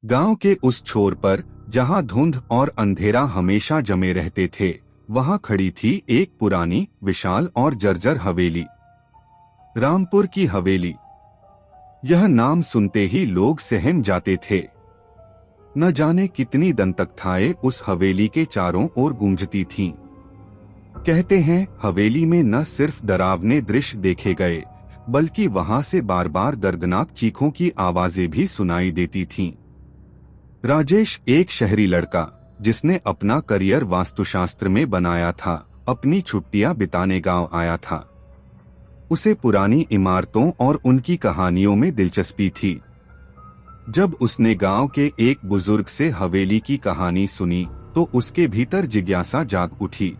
गांव के उस छोर पर जहां धुंध और अंधेरा हमेशा जमे रहते थे, वहां खड़ी थी एक पुरानी, विशाल और जर्जर हवेली। रामपुर की हवेली। यह नाम सुनते ही लोग सहम जाते थे। न जाने कितनी दंतकथाएं उस हवेली के चारों ओर गूंजती थीं। कहते हैं हवेली में न सिर्फ डरावने दृश्य देखे गए, बल्कि वहां से बार बार दर्दनाक चीखों की आवाजें भी सुनाई देती थीं। राजेश एक शहरी लड़का, जिसने अपना करियर वास्तुशास्त्र में बनाया था, अपनी छुट्टियां बिताने गांव आया था। उसे पुरानी इमारतों और उनकी कहानियों में दिलचस्पी थी। जब उसने गांव के एक बुजुर्ग से हवेली की कहानी सुनी, तो उसके भीतर जिज्ञासा जाग उठी।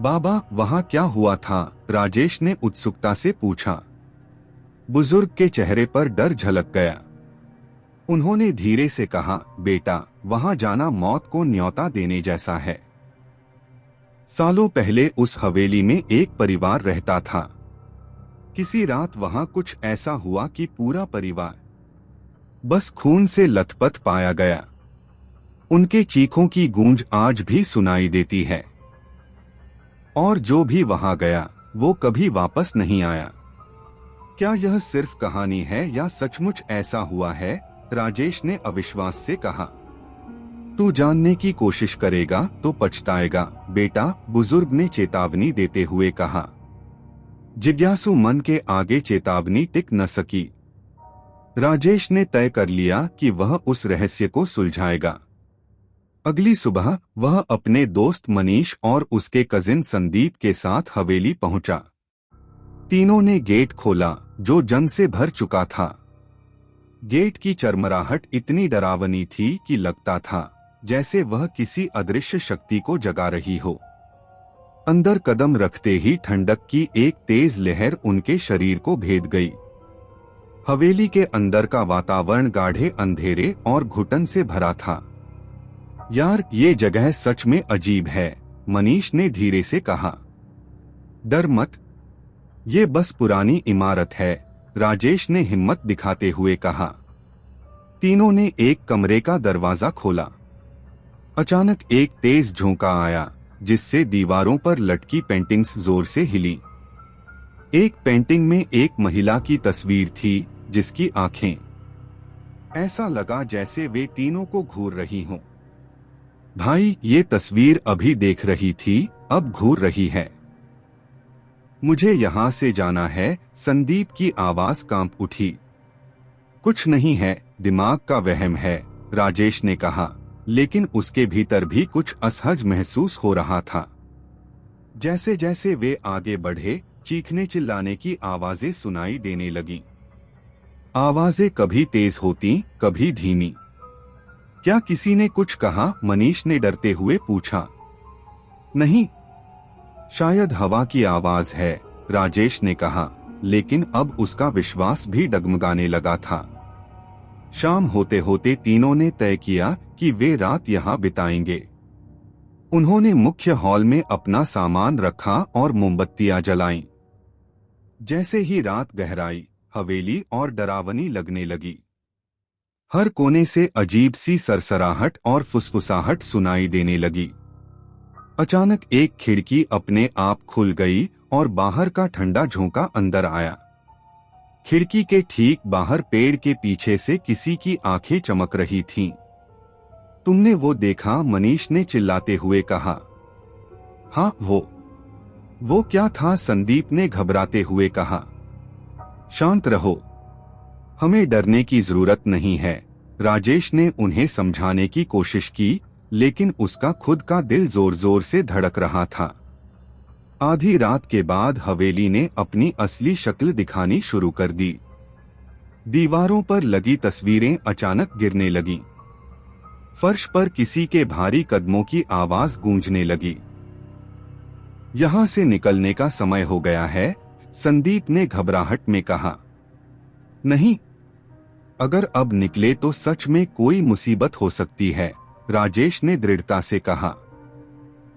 बाबा, वहां क्या हुआ था? राजेश ने उत्सुकता से पूछा। बुजुर्ग के चेहरे पर डर झलक गया। उन्होंने धीरे से कहा, बेटा, वहां जाना मौत को न्योता देने जैसा है। सालों पहले उस हवेली में एक परिवार रहता था। किसी रात वहां कुछ ऐसा हुआ कि पूरा परिवार बस खून से लथपथ पाया गया। उनके चीखों की गूंज आज भी सुनाई देती है, और जो भी वहां गया वो कभी वापस नहीं आया। क्या यह सिर्फ कहानी है या सचमुच ऐसा हुआ है? राजेश ने अविश्वास से कहा। तू जानने की कोशिश करेगा तो पछताएगा, बेटा, बुजुर्ग ने चेतावनी देते हुए कहा। जिज्ञासु मन के आगे चेतावनी टिक न सकी। राजेश ने तय कर लिया कि वह उस रहस्य को सुलझाएगा। अगली सुबह वह अपने दोस्त मनीष और उसके कजिन संदीप के साथ हवेली पहुंचा। तीनों ने गेट खोला, जो जंग से भर चुका था। गेट की चरमराहट इतनी डरावनी थी कि लगता था जैसे वह किसी अदृश्य शक्ति को जगा रही हो। अंदर कदम रखते ही ठंडक की एक तेज लहर उनके शरीर को भेद गई। हवेली के अंदर का वातावरण गाढ़े अंधेरे और घुटन से भरा था। यार, ये जगह सच में अजीब है, मनीष ने धीरे से कहा। डर मत, ये बस पुरानी इमारत है, राजेश ने हिम्मत दिखाते हुए कहा। तीनों ने एक कमरे का दरवाजा खोला। अचानक एक तेज झोंका आया, जिससे दीवारों पर लटकी पेंटिंग्स जोर से हिली। एक पेंटिंग में एक महिला की तस्वीर थी, जिसकी आंखें ऐसा लगा जैसे वे तीनों को घूर रही हों। भाई, ये तस्वीर अभी देख रही थी, अब घूर रही है। मुझे यहाँ से जाना है, संदीप की आवाज कांप उठी। कुछ नहीं है, दिमाग का वहम है, राजेश ने कहा, लेकिन उसके भीतर भी कुछ असहज महसूस हो रहा था। जैसे जैसे वे आगे बढ़े, चीखने चिल्लाने की आवाजें सुनाई देने लगीं। आवाजें कभी तेज होती, कभी धीमी। क्या किसी ने कुछ कहा? मनीष ने डरते हुए पूछा। नहीं, शायद हवा की आवाज है, राजेश ने कहा, लेकिन अब उसका विश्वास भी डगमगाने लगा था। शाम होते होते तीनों ने तय किया कि वे रात यहाँ बिताएंगे। उन्होंने मुख्य हॉल में अपना सामान रखा और मोमबत्तियां जलाईं। जैसे ही रात गहराई, हवेली और डरावनी लगने लगी। हर कोने से अजीब सी सरसराहट और फुसफुसाहट सुनाई देने लगी। अचानक एक खिड़की अपने आप खुल गई और बाहर का ठंडा झोंका अंदर आया। खिड़की के ठीक बाहर पेड़ के पीछे से किसी की आंखें चमक रही थीं। तुमने वो देखा? मनीष ने चिल्लाते हुए कहा। हाँ, वो क्या था? संदीप ने घबराते हुए कहा। शांत रहो, हमें डरने की जरूरत नहीं है, राजेश ने उन्हें समझाने की कोशिश की, लेकिन उसका खुद का दिल जोर जोर से धड़क रहा था। आधी रात के बाद हवेली ने अपनी असली शक्ल दिखानी शुरू कर दी। दीवारों पर लगी तस्वीरें अचानक गिरने लगीं। फर्श पर किसी के भारी कदमों की आवाज गूंजने लगी। यहां से निकलने का समय हो गया है, संदीप ने घबराहट में कहा। नहीं, अगर अब निकले तो सच में कोई मुसीबत हो सकती है, राजेश ने दृढ़ता से कहा।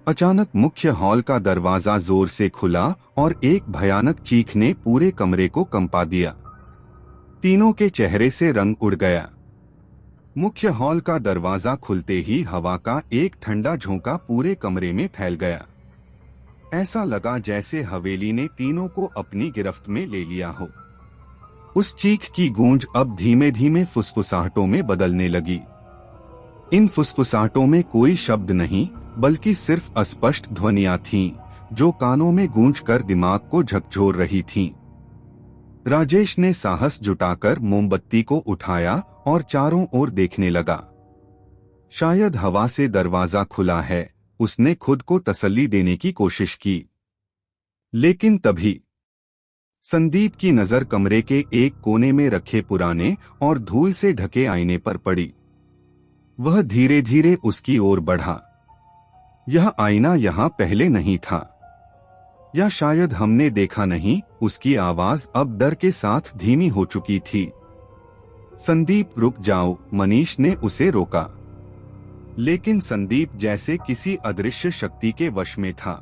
अचानक मुख्य हॉल का दरवाजा जोर से खुला और एक भयानक चीख ने पूरे कमरे को कंपा दिया। तीनों के चेहरे से रंग उड़ गया। मुख्य हॉल का दरवाजा खुलते ही हवा का एक ठंडा झोंका पूरे कमरे में फैल गया। ऐसा लगा जैसे हवेली ने तीनों को अपनी गिरफ्त में ले लिया हो। उस चीख की गूंज अब धीमे धीमे फुसफुसाहटों में बदलने लगी। इन फुसफुसाहटों में कोई शब्द नहीं, बल्कि सिर्फ अस्पष्ट ध्वनियां थीं, जो कानों में गूंज कर दिमाग को झकझोर रही थीं। राजेश ने साहस जुटाकर मोमबत्ती को उठाया और चारों ओर देखने लगा। शायद हवा से दरवाजा खुला है, उसने खुद को तसल्ली देने की कोशिश की। लेकिन तभी संदीप की नजर कमरे के एक कोने में रखे पुराने और धूल से ढके आईने पर पड़ी। वह धीरे धीरे उसकी ओर बढ़ा। यह आईना यहाँ पहले नहीं था, या शायद हमने देखा नहीं। उसकी आवाज अब डर के साथ धीमी हो चुकी थी। संदीप, रुक जाओ, मनीष ने उसे रोका। लेकिन संदीप जैसे किसी अदृश्य शक्ति के वश में था।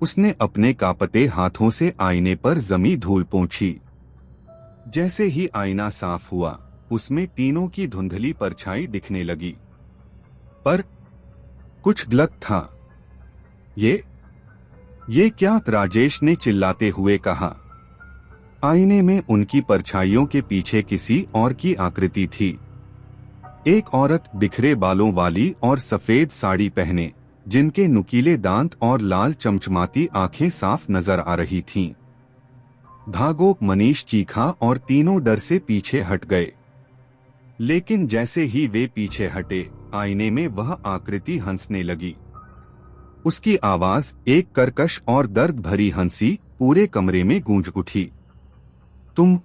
उसने अपने कांपते हाथों से आईने पर जमी धूल पोंछी। जैसे ही आईना साफ हुआ, उसमें तीनों की धुंधली परछाई दिखने लगी। पर कुछ गलत था। ये क्या? राजेश ने चिल्लाते हुए कहा। आईने में उनकी परछाइयों के पीछे किसी और की आकृति थी। एक औरत, बिखरे बालों वाली और सफेद साड़ी पहने, जिनके नुकीले दांत और लाल चमचमाती आंखें साफ नजर आ रही थीं। भागो! मनीष चीखा और तीनों डर से पीछे हट गए। लेकिन जैसे ही वे पीछे हटे, आईने में वह आकृति हंसने लगी। उसकी आवाज, एक कर्कश और दर्द भरी हंसी, पूरे कमरे में गूंज उठी। तुम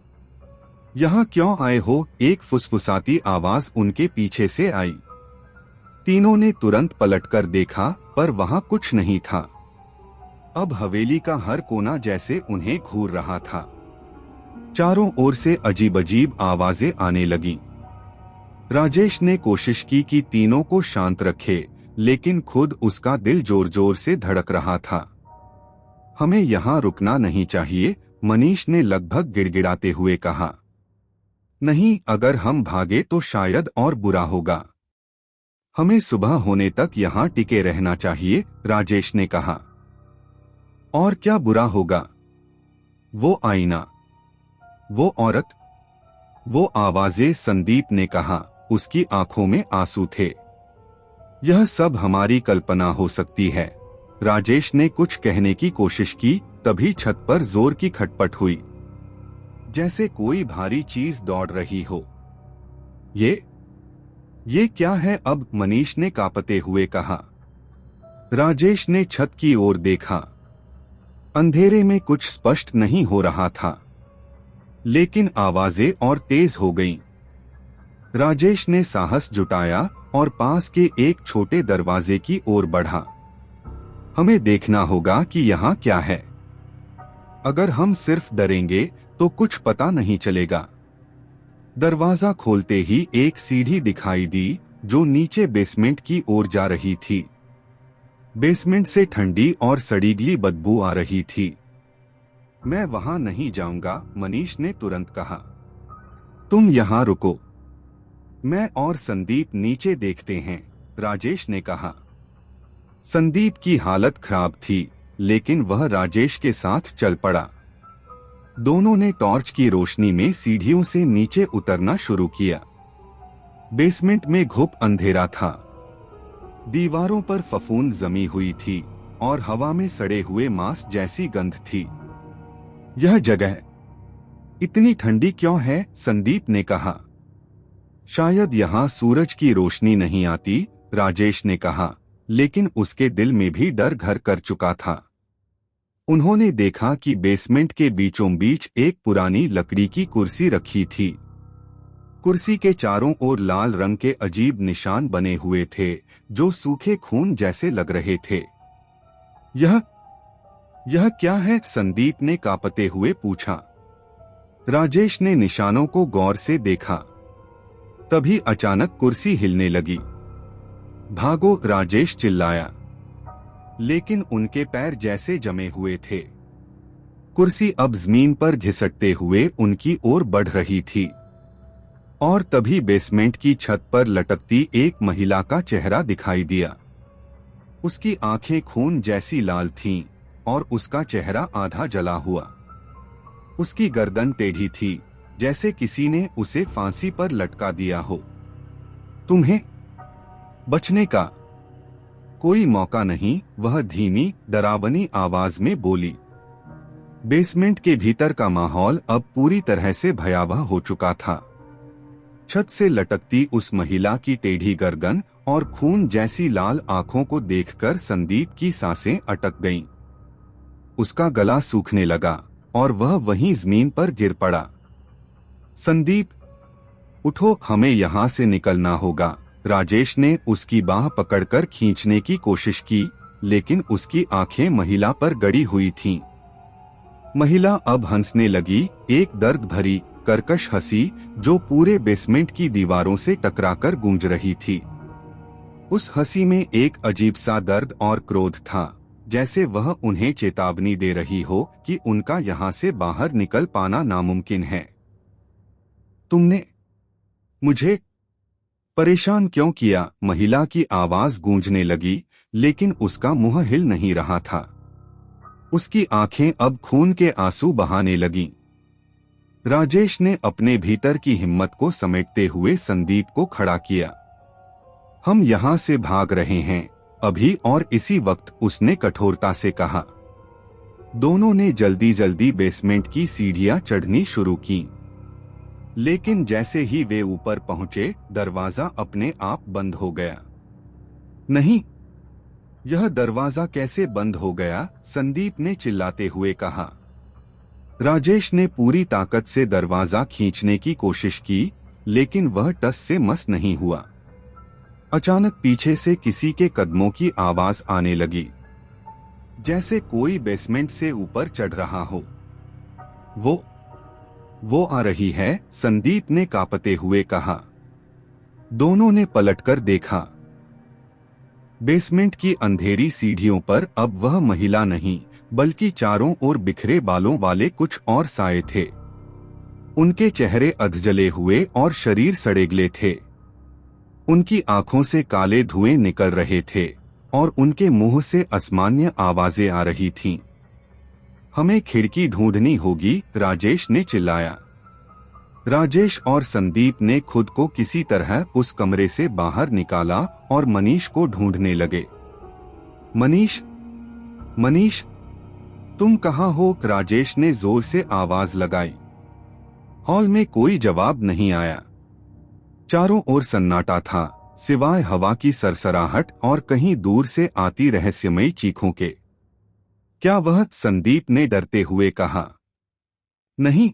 यहाँ क्यों आए हो? एक फुसफुसाती आवाज उनके पीछे से आई। तीनों ने तुरंत पलटकर देखा, पर वहां कुछ नहीं था। अब हवेली का हर कोना जैसे उन्हें घूर रहा था। चारों ओर से अजीब अजीब आवाजें आने लगीं। राजेश ने कोशिश की कि तीनों को शांत रखे, लेकिन खुद उसका दिल जोर जोर से धड़क रहा था। हमें यहाँ रुकना नहीं चाहिए, मनीष ने लगभग गिड़गिड़ाते हुए कहा। नहीं, अगर हम भागे तो शायद और बुरा होगा। हमें सुबह होने तक यहाँ टिके रहना चाहिए, राजेश ने कहा। और क्या बुरा होगा? वो आईना, वो औरत, वो आवाजें, संदीप ने कहा। उसकी आंखों में आंसू थे। यह सब हमारी कल्पना हो सकती है। राजेश ने कुछ कहने की कोशिश की, तभी छत पर जोर की खटपट हुई, जैसे कोई भारी चीज दौड़ रही हो। ये क्या है? अब मनीष ने कांपते हुए कहा। राजेश ने छत की ओर देखा। अंधेरे में कुछ स्पष्ट नहीं हो रहा था, लेकिन आवाजें और तेज हो गईं। राजेश ने साहस जुटाया और पास के एक छोटे दरवाजे की ओर बढ़ा। हमें देखना होगा कि यहाँ क्या है। अगर हम सिर्फ डरेंगे तो कुछ पता नहीं चलेगा। दरवाजा खोलते ही एक सीढ़ी दिखाई दी, जो नीचे बेसमेंट की ओर जा रही थी। बेसमेंट से ठंडी और सड़ीगली बदबू आ रही थी। मैं वहां नहीं जाऊंगा, मनीष ने तुरंत कहा। तुम यहाँ रुको, मैं और संदीप नीचे देखते हैं, राजेश ने कहा। संदीप की हालत खराब थी, लेकिन वह राजेश के साथ चल पड़ा। दोनों ने टॉर्च की रोशनी में सीढ़ियों से नीचे उतरना शुरू किया। बेसमेंट में घुप अंधेरा था। दीवारों पर फफूंद जमी हुई थी और हवा में सड़े हुए मांस जैसी गंध थी। यह जगह इतनी ठंडी क्यों है? संदीप ने कहा। शायद यहाँ सूरज की रोशनी नहीं आती, राजेश ने कहा, लेकिन उसके दिल में भी डर घर कर चुका था। उन्होंने देखा कि बेसमेंट के बीचों बीच एक पुरानी लकड़ी की कुर्सी रखी थी। कुर्सी के चारों ओर लाल रंग के अजीब निशान बने हुए थे, जो सूखे खून जैसे लग रहे थे। यह क्या है? संदीप ने कांपते हुए पूछा। राजेश ने निशानों को गौर से देखा। तभी अचानक कुर्सी हिलने लगी। भागो! राजेश चिल्लाया, लेकिन उनके पैर जैसे जमे हुए थे। कुर्सी अब जमीन पर घिसटते हुए उनकी ओर बढ़ रही थी। और तभी बेसमेंट की छत पर लटकती एक महिला का चेहरा दिखाई दिया। उसकी आंखें खून जैसी लाल थीं और उसका चेहरा आधा जला हुआ। उसकी गर्दन टेढ़ी थी, जैसे किसी ने उसे फांसी पर लटका दिया हो। तुम्हें बचने का कोई मौका नहीं, वह धीमी डरावनी आवाज में बोली। बेसमेंट के भीतर का माहौल अब पूरी तरह से भयावह हो चुका था। छत से लटकती उस महिला की टेढ़ी गर्दन और खून जैसी लाल आंखों को देखकर संदीप की सांसें अटक गईं। उसका गला सूखने लगा और वह वहीं जमीन पर गिर पड़ा। संदीप, उठो, हमें यहाँ से निकलना होगा। राजेश ने उसकी बाह पकड़कर खींचने की कोशिश की, लेकिन उसकी आंखें महिला पर गड़ी हुई थीं। महिला अब हंसने लगी, एक दर्द भरी कर्कश हंसी जो पूरे बेसमेंट की दीवारों से टकराकर गूंज रही थी। उस हंसी में एक अजीब सा दर्द और क्रोध था, जैसे वह उन्हें चेतावनी दे रही हो कि उनका यहाँ से बाहर निकल पाना नामुमकिन है। तुमने मुझे परेशान क्यों किया? महिला की आवाज गूंजने लगी, लेकिन उसका मुंह हिल नहीं रहा था। उसकी आंखें अब खून के आंसू बहाने लगीं। राजेश ने अपने भीतर की हिम्मत को समेटते हुए संदीप को खड़ा किया। हम यहाँ से भाग रहे हैं अभी, और इसी वक्त उसने कठोरता से कहा। दोनों ने जल्दी जल्दी बेसमेंट की सीढ़ियां चढ़नी शुरू की, लेकिन जैसे ही वे ऊपर पहुंचे, दरवाजा अपने आप बंद हो गया। नहीं, यह दरवाजा कैसे बंद हो गया? संदीप ने चिल्लाते हुए कहा। राजेश ने पूरी ताकत से दरवाजा खींचने की कोशिश की, लेकिन वह टस से मस नहीं हुआ। अचानक पीछे से किसी के कदमों की आवाज आने लगी, जैसे कोई बेसमेंट से ऊपर चढ़ रहा हो। वो आ रही है, संदीप ने कांपते हुए कहा। दोनों ने पलटकर देखा। बेसमेंट की अंधेरी सीढ़ियों पर अब वह महिला नहीं, बल्कि चारों ओर बिखरे बालों वाले कुछ और साए थे। उनके चेहरे अधजले हुए और शरीर सड़ेगले थे। उनकी आंखों से काले धुएं निकल रहे थे और उनके मुंह से असामान्य आवाजें आ रही थीं। हमें खिड़की ढूंढनी होगी, राजेश ने चिल्लाया। राजेश और संदीप ने खुद को किसी तरह उस कमरे से बाहर निकाला और मनीष को ढूंढने लगे। मनीष, मनीष, तुम कहाँ हो? राजेश ने जोर से आवाज लगाई। हॉल में कोई जवाब नहीं आया। चारों ओर सन्नाटा था, सिवाय हवा की सरसराहट और कहीं दूर से आती रहस्यमयी चीखों के। क्या वह? संदीप ने डरते हुए कहा। नहीं,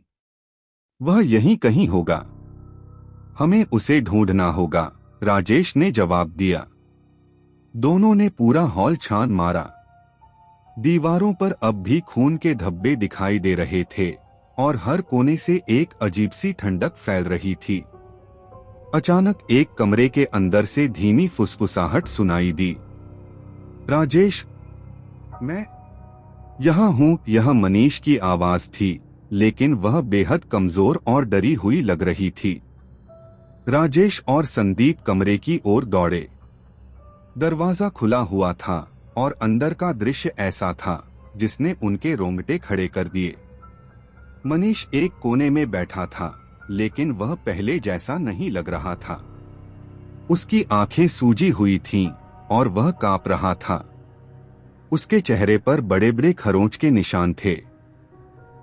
वह यहीं कहीं होगा। हमें उसे ढूंढना होगा, राजेश ने जवाब दिया। दोनों ने पूरा हॉल छान मारा। दीवारों पर अब भी खून के धब्बे दिखाई दे रहे थे और हर कोने से एक अजीब सी ठंडक फैल रही थी। अचानक एक कमरे के अंदर से धीमी फुसफुसाहट सुनाई दी। राजेश, मैं यहाँ हूँ। यह मनीष की आवाज थी, लेकिन वह बेहद कमजोर और डरी हुई लग रही थी। राजेश और संदीप कमरे की ओर दौड़े। दरवाजा खुला हुआ था और अंदर का दृश्य ऐसा था जिसने उनके रोंगटे खड़े कर दिए। मनीष एक कोने में बैठा था, लेकिन वह पहले जैसा नहीं लग रहा था। उसकी आंखें सूजी हुई थीं और वह कांप रहा था। उसके चेहरे पर बड़े बड़े खरोंच के निशान थे।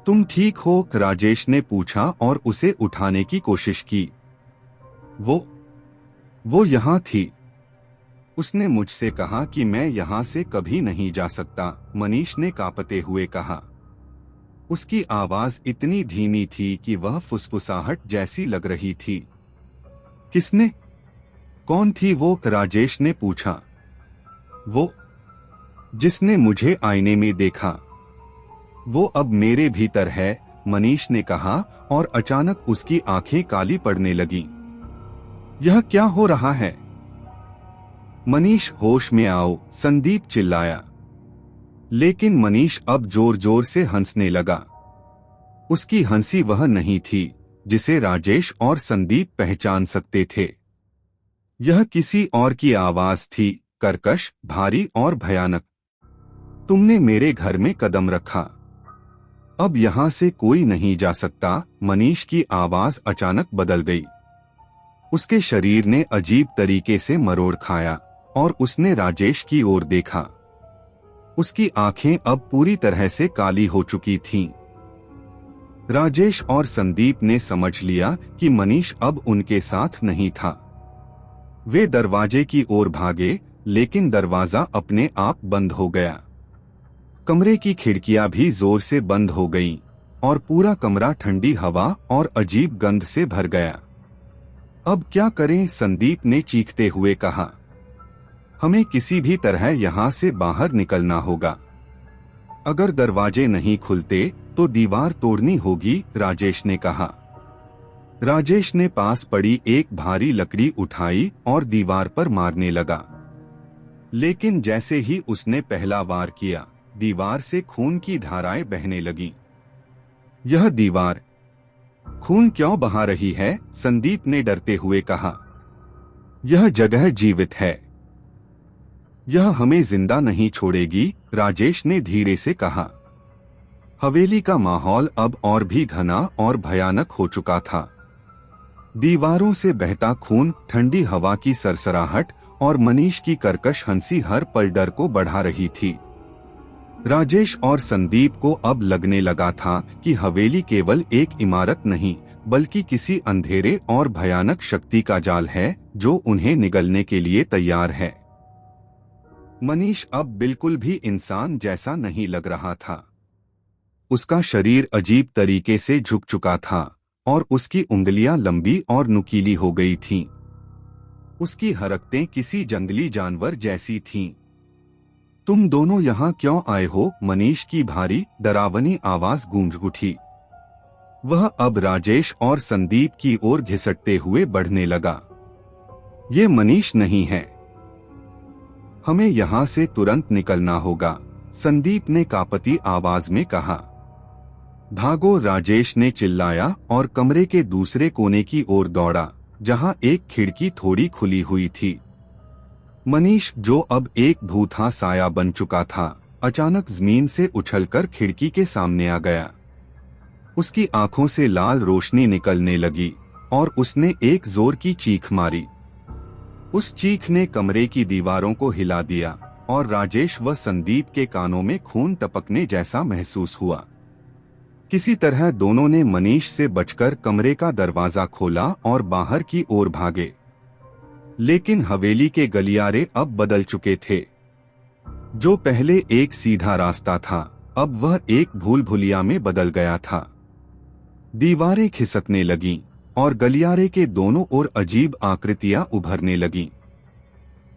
तुम ठीक हो? राजेश ने पूछा और उसे उठाने की कोशिश की। वो यहाँ थी। उसने मुझसे कहा कि मैं यहाँ से कभी नहीं जा सकता, मनीष ने कांपते हुए कहा। उसकी आवाज इतनी धीमी थी कि वह फुसफुसाहट जैसी लग रही थी। किसने? कौन थी वो? राजेश ने पूछा। वो जिसने मुझे आईने में देखा, वो अब मेरे भीतर है, मनीष ने कहा और अचानक उसकी आंखें काली पड़ने लगीं। यह क्या हो रहा है? मनीष, होश में आओ, संदीप चिल्लाया। लेकिन मनीष अब जोर जोर से हंसने लगा। उसकी हंसी वह नहीं थी जिसे राजेश और संदीप पहचान सकते थे। यह किसी और की आवाज थी, कर्कश, भारी और भयानक। तुमने मेरे घर में कदम रखा, अब यहां से कोई नहीं जा सकता। मनीष की आवाज अचानक बदल गई। उसके शरीर ने अजीब तरीके से मरोड़ खाया और उसने राजेश की ओर देखा। उसकी आंखें अब पूरी तरह से काली हो चुकी थीं। राजेश और संदीप ने समझ लिया कि मनीष अब उनके साथ नहीं था। वे दरवाजे की ओर भागे, लेकिन दरवाजा अपने आप बंद हो गया। कमरे की खिड़कियां भी जोर से बंद हो गईं और पूरा कमरा ठंडी हवा और अजीब गंध से भर गया। अब क्या करें? संदीप ने चीखते हुए कहा। हमें किसी भी तरह यहाँ से बाहर निकलना होगा। अगर दरवाजे नहीं खुलते तो दीवार तोड़नी होगी, राजेश ने कहा। राजेश ने पास पड़ी एक भारी लकड़ी उठाई और दीवार पर मारने लगा। लेकिन जैसे ही उसने पहला वार किया, दीवार से खून की धाराएं बहने लगीं। यह दीवार खून क्यों बहा रही है? संदीप ने डरते हुए कहा। यह जगह जीवित है, यह हमें जिंदा नहीं छोड़ेगी, राजेश ने धीरे से कहा। हवेली का माहौल अब और भी घना और भयानक हो चुका था। दीवारों से बहता खून, ठंडी हवा की सरसराहट और मनीष की कर्कश हंसी हर पल डर को बढ़ा रही थी। राजेश और संदीप को अब लगने लगा था कि हवेली केवल एक इमारत नहीं, बल्कि किसी अंधेरे और भयानक शक्ति का जाल है जो उन्हें निगलने के लिए तैयार है। मनीष अब बिल्कुल भी इंसान जैसा नहीं लग रहा था। उसका शरीर अजीब तरीके से झुक चुका था और उसकी उंगलियां लंबी और नुकीली हो गई थीं। उसकी हरकतें किसी जंगली जानवर जैसी थीं। तुम दोनों यहाँ क्यों आए हो? मनीष की भारी, डरावनी आवाज गूंज उठी। वह अब राजेश और संदीप की ओर घिसटते हुए बढ़ने लगा। ये मनीष नहीं है, हमें यहाँ से तुरंत निकलना होगा, संदीप ने कांपती आवाज में कहा। भागो, राजेश ने चिल्लाया और कमरे के दूसरे कोने की ओर दौड़ा, जहाँ एक खिड़की थोड़ी खुली हुई थी। मनीष, जो अब एक भूथा साया बन चुका था, अचानक जमीन से उछलकर खिड़की के सामने आ गया। उसकी आंखों से लाल रोशनी निकलने लगी और उसने एक जोर की चीख मारी। उस चीख ने कमरे की दीवारों को हिला दिया और राजेश व संदीप के कानों में खून टपकने जैसा महसूस हुआ। किसी तरह दोनों ने मनीष से बचकर कमरे का दरवाजा खोला और बाहर की ओर भागे। लेकिन हवेली के गलियारे अब बदल चुके थे। जो पहले एक सीधा रास्ता था, अब वह एक भूल भुलिया में बदल गया था। दीवारें खिसकने लगीं और गलियारे के दोनों ओर अजीब आकृतियां उभरने लगीं।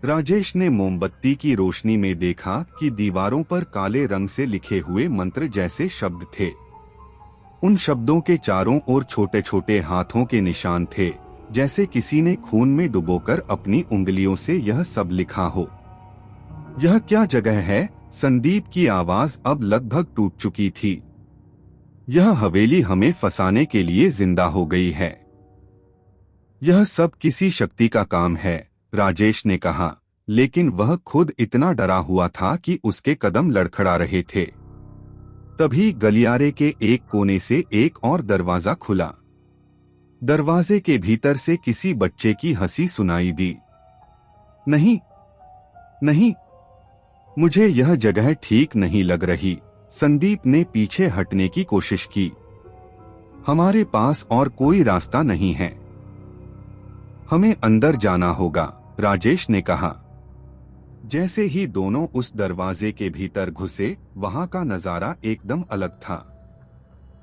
राजेश ने मोमबत्ती की रोशनी में देखा कि दीवारों पर काले रंग से लिखे हुए मंत्र जैसे शब्द थे। उन शब्दों के चारों ओर छोटे छोटे हाथों के निशान थे, जैसे किसी ने खून में डुबोकर अपनी उंगलियों से यह सब लिखा हो। यह क्या जगह है? संदीप की आवाज अब लगभग टूट चुकी थी। यह हवेली हमें फंसाने के लिए जिंदा हो गई है। यह सब किसी शक्ति का काम है, राजेश ने कहा, लेकिन वह खुद इतना डरा हुआ था कि उसके कदम लड़खड़ा रहे थे। तभी गलियारे के एक कोने से एक और दरवाजा खुला। दरवाजे के भीतर से किसी बच्चे की हंसी सुनाई दी। नहीं, नहीं, मुझे यह जगह ठीक नहीं लग रही। संदीप ने पीछे हटने की कोशिश की। हमारे पास और कोई रास्ता नहीं है, हमें अंदर जाना होगा, राजेश ने कहा। जैसे ही दोनों उस दरवाजे के भीतर घुसे, वहां का नजारा एकदम अलग था।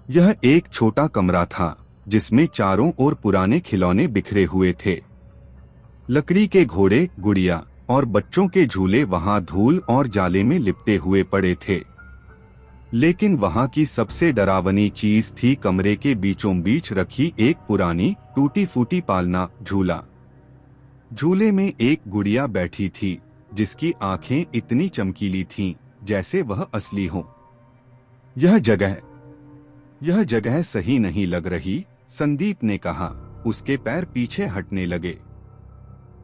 यह एक छोटा कमरा था जिसमें चारों ओर पुराने खिलौने बिखरे हुए थे। लकड़ी के घोड़े, गुड़िया और बच्चों के झूले वहां धूल और जाले में लिपटे हुए पड़े थे। लेकिन वहां की सबसे डरावनी चीज थी कमरे के बीचों बीच रखी एक पुरानी टूटी फूटी पालना झूला। झूले में एक गुड़िया बैठी थी जिसकी आंखें इतनी चमकीली थीं जैसे वह असली हो। यह जगह सही नहीं लग रही, संदीप ने कहा। उसके पैर पीछे हटने लगे।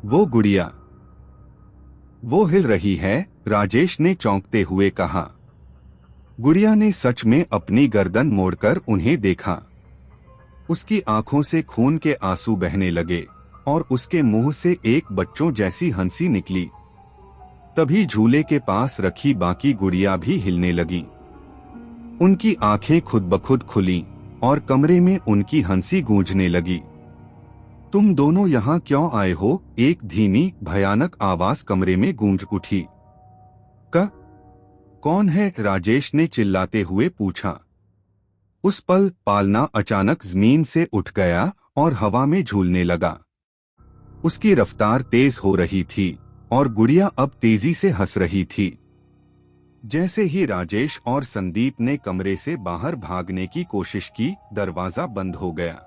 वो गुड़िया, वो हिल रही है, राजेश ने चौंकते हुए कहा। गुड़िया ने सच में अपनी गर्दन मोड़कर उन्हें देखा। उसकी आंखों से खून के आंसू बहने लगे और उसके मुंह से एक बच्चों जैसी हंसी निकली। तभी झूले के पास रखी बाकी गुड़िया भी हिलने लगी। उनकी आंखें खुद ब खुद खुलीं और कमरे में उनकी हंसी गूंजने लगी। तुम दोनों यहाँ क्यों आए हो? एक धीमी भयानक आवाज कमरे में गूंज उठी। कौन है? राजेश ने चिल्लाते हुए पूछा। उस पल पालना अचानक जमीन से उठ गया और हवा में झूलने लगा। उसकी रफ्तार तेज हो रही थी और गुड़िया अब तेजी से हंस रही थी। जैसे ही राजेश और संदीप ने कमरे से बाहर भागने की कोशिश की, दरवाजा बंद हो गया।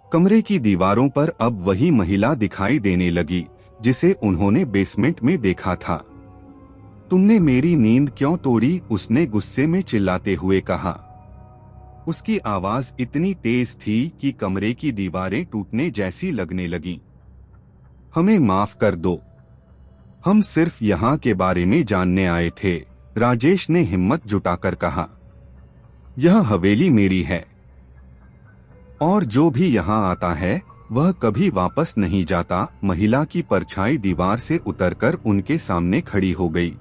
कमरे की दीवारों पर अब वही महिला दिखाई देने लगी जिसे उन्होंने बेसमेंट में देखा था। तुमने मेरी नींद क्यों तोड़ी? उसने गुस्से में चिल्लाते हुए कहा। उसकी आवाज इतनी तेज थी कि कमरे की दीवारें टूटने जैसी लगने लगीं। हमें माफ कर दो, हम सिर्फ यहाँ के बारे में जानने आए थे, राजेश ने हिम्मत जुटाकर कहा। यह हवेली मेरी है और जो भी यहाँ आता है वह कभी वापस नहीं जाता। महिला की परछाई दीवार से उतरकर उनके सामने खड़ी हो गई।